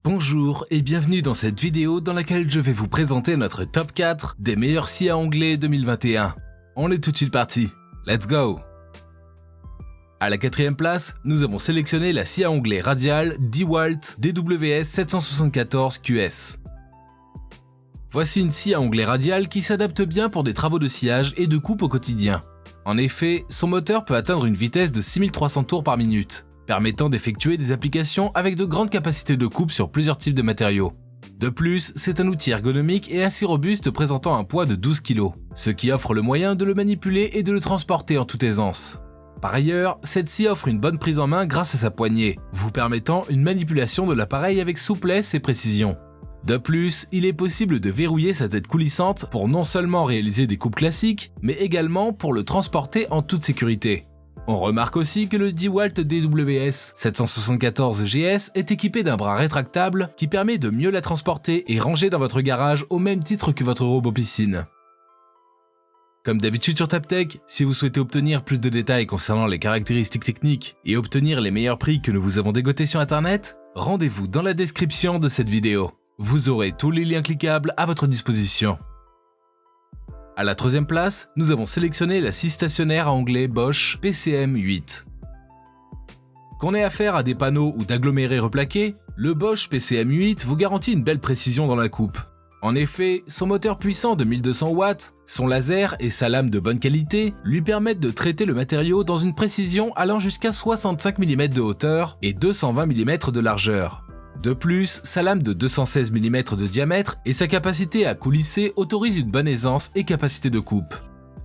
Bonjour et bienvenue dans cette vidéo dans laquelle je vais vous présenter notre top 4 des meilleurs scies à onglet 2021. On est tout de suite parti, let's go! À la quatrième place, nous avons sélectionné la scie à onglet radiale DeWalt DWS 774 QS. Voici une scie à onglet radiale qui s'adapte bien pour des travaux de sciage et de coupe au quotidien. En effet, son moteur peut atteindre une vitesse de 6300 tours par minute, permettant d'effectuer des applications avec de grandes capacités de coupe sur plusieurs types de matériaux. De plus, c'est un outil ergonomique et assez robuste présentant un poids de 12 kg, ce qui offre le moyen de le manipuler et de le transporter en toute aisance. Par ailleurs, cette scie offre une bonne prise en main grâce à sa poignée, vous permettant une manipulation de l'appareil avec souplesse et précision. De plus, il est possible de verrouiller sa tête coulissante pour non seulement réaliser des coupes classiques, mais également pour le transporter en toute sécurité. On remarque aussi que le DeWalt DWS 774 GS est équipé d'un bras rétractable qui permet de mieux la transporter et ranger dans votre garage au même titre que votre robot piscine. Comme d'habitude sur Taptech, si vous souhaitez obtenir plus de détails concernant les caractéristiques techniques et obtenir les meilleurs prix que nous vous avons dégotés sur internet, rendez-vous dans la description de cette vidéo. Vous aurez tous les liens cliquables à votre disposition. À la troisième place, nous avons sélectionné la scie stationnaire à onglet Bosch PCM8. Qu'on ait affaire à des panneaux ou d'agglomérés replaqués, le Bosch PCM8 vous garantit une belle précision dans la coupe. En effet, son moteur puissant de 1200 watts, son laser et sa lame de bonne qualité lui permettent de traiter le matériau dans une précision allant jusqu'à 65 mm de hauteur et 220 mm de largeur. De plus, sa lame de 216 mm de diamètre et sa capacité à coulisser autorisent une bonne aisance et capacité de coupe.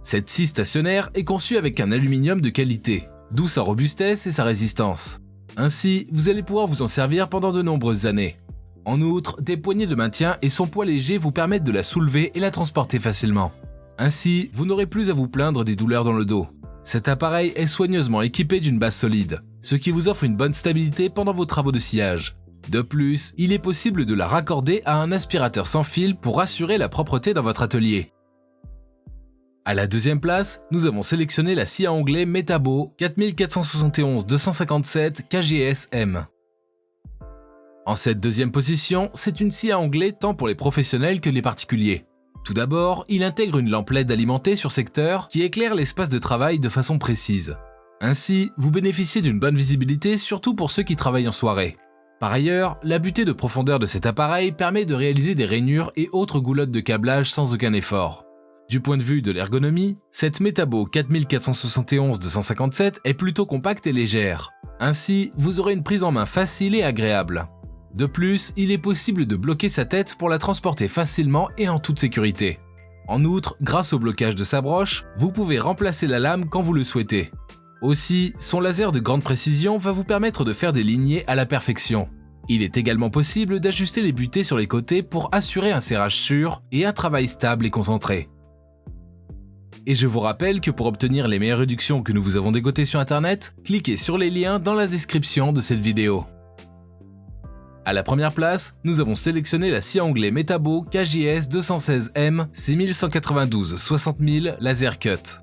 Cette scie stationnaire est conçue avec un aluminium de qualité, d'où sa robustesse et sa résistance. Ainsi, vous allez pouvoir vous en servir pendant de nombreuses années. En outre, des poignées de maintien et son poids léger vous permettent de la soulever et la transporter facilement. Ainsi, vous n'aurez plus à vous plaindre des douleurs dans le dos. Cet appareil est soigneusement équipé d'une base solide, ce qui vous offre une bonne stabilité pendant vos travaux de sciage. De plus, il est possible de la raccorder à un aspirateur sans fil pour assurer la propreté dans votre atelier. À la deuxième place, nous avons sélectionné la scie à onglet Metabo 4471-257 KGS-M. En cette deuxième position, c'est une scie à onglet tant pour les professionnels que les particuliers. Tout d'abord, il intègre une lampe LED alimentée sur secteur qui éclaire l'espace de travail de façon précise. Ainsi, vous bénéficiez d'une bonne visibilité surtout pour ceux qui travaillent en soirée. Par ailleurs, la butée de profondeur de cet appareil permet de réaliser des rainures et autres goulottes de câblage sans aucun effort. Du point de vue de l'ergonomie, cette Metabo 4471-257 est plutôt compacte et légère. Ainsi, vous aurez une prise en main facile et agréable. De plus, il est possible de bloquer sa tête pour la transporter facilement et en toute sécurité. En outre, grâce au blocage de sa broche, vous pouvez remplacer la lame quand vous le souhaitez. Aussi, son laser de grande précision va vous permettre de faire des lignées à la perfection. Il est également possible d'ajuster les butées sur les côtés pour assurer un serrage sûr et un travail stable et concentré. Et je vous rappelle que pour obtenir les meilleures réductions que nous vous avons dégotées sur internet, cliquez sur les liens dans la description de cette vidéo. À la première place, nous avons sélectionné la scie à onglet Metabo KJS 216M 6192 60 000 Laser Cut.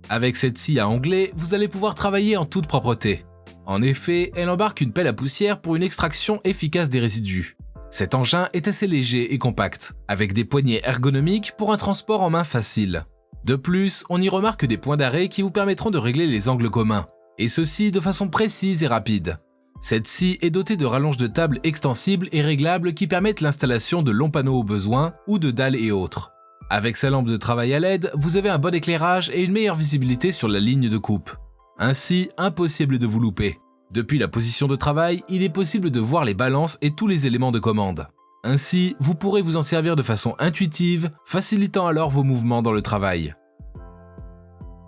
Avec cette scie à onglet, vous allez pouvoir travailler en toute propreté. En effet, elle embarque une pelle à poussière pour une extraction efficace des résidus. Cet engin est assez léger et compact, avec des poignées ergonomiques pour un transport en main facile. De plus, on y remarque des points d'arrêt qui vous permettront de régler les angles communs, et ceci de façon précise et rapide. Cette scie est dotée de rallonges de table extensibles et réglables qui permettent l'installation de longs panneaux au besoin ou de dalles et autres. Avec sa lampe de travail à LED, vous avez un bon éclairage et une meilleure visibilité sur la ligne de coupe. Ainsi, impossible de vous louper. Depuis la position de travail, il est possible de voir les balances et tous les éléments de commande. Ainsi, vous pourrez vous en servir de façon intuitive, facilitant alors vos mouvements dans le travail.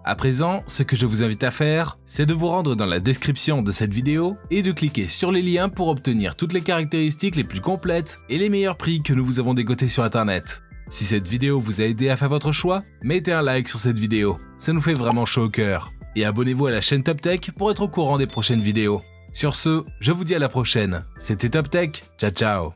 À présent, ce que je vous invite à faire, c'est de vous rendre dans la description de cette vidéo et de cliquer sur les liens pour obtenir toutes les caractéristiques les plus complètes et les meilleurs prix que nous vous avons dégotés sur internet. Si cette vidéo vous a aidé à faire votre choix, mettez un like sur cette vidéo, ça nous fait vraiment chaud au cœur. Et abonnez-vous à la chaîne Taptech pour être au courant des prochaines vidéos. Sur ce, je vous dis à la prochaine. C'était Taptech, ciao ciao.